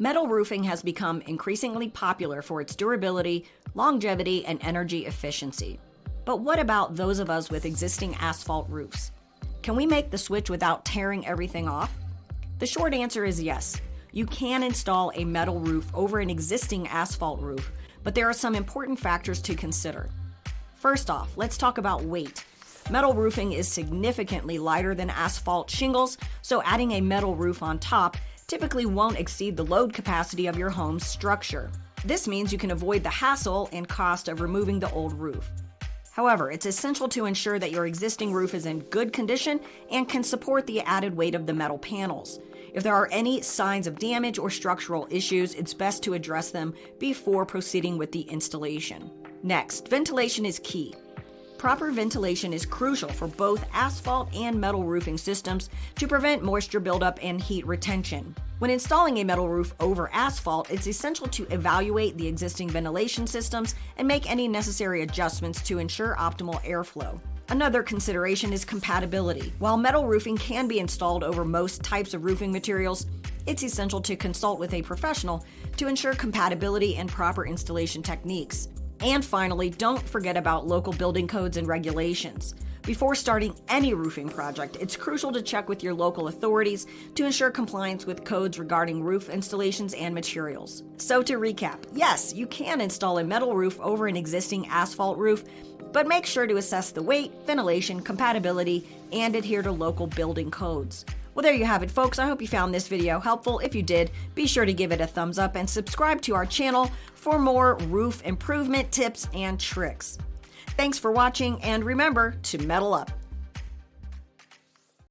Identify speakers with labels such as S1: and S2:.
S1: Metal roofing has become increasingly popular for its durability, longevity, and energy efficiency. But what about those of us with existing asphalt roofs? Can we make the switch without tearing everything off? The short answer is yes. You can install a metal roof over an existing asphalt roof, but there are some important factors to consider. First off, let's talk about weight. Metal roofing is significantly lighter than asphalt shingles, so adding a metal roof on top typically won't exceed the load capacity of your home's structure. This means you can avoid the hassle and cost of removing the old roof. However, it's essential to ensure that your existing roof is in good condition and can support the added weight of the metal panels. If there are any signs of damage or structural issues, it's best to address them before proceeding with the installation. Next, ventilation is key. Proper ventilation is crucial for both asphalt and metal roofing systems to prevent moisture buildup and heat retention. When installing a metal roof over asphalt, it's essential to evaluate the existing ventilation systems and make any necessary adjustments to ensure optimal airflow. Another consideration is compatibility. While metal roofing can be installed over most types of roofing materials, it's essential to consult with a professional to ensure compatibility and proper installation techniques. And finally, don't forget about local building codes and regulations. Before starting any roofing project, it's crucial to check with your local authorities to ensure compliance with codes regarding roof installations and materials. So to recap, yes, you can install a metal roof over an existing asphalt roof, but make sure to assess the weight, ventilation, compatibility, and adhere to local building codes. Well, there you have it, folks. I hope you found this video helpful. If you did, be sure to give it a thumbs up and subscribe to our channel for more roof improvement tips and tricks. Thanks for watching, and remember to metal up.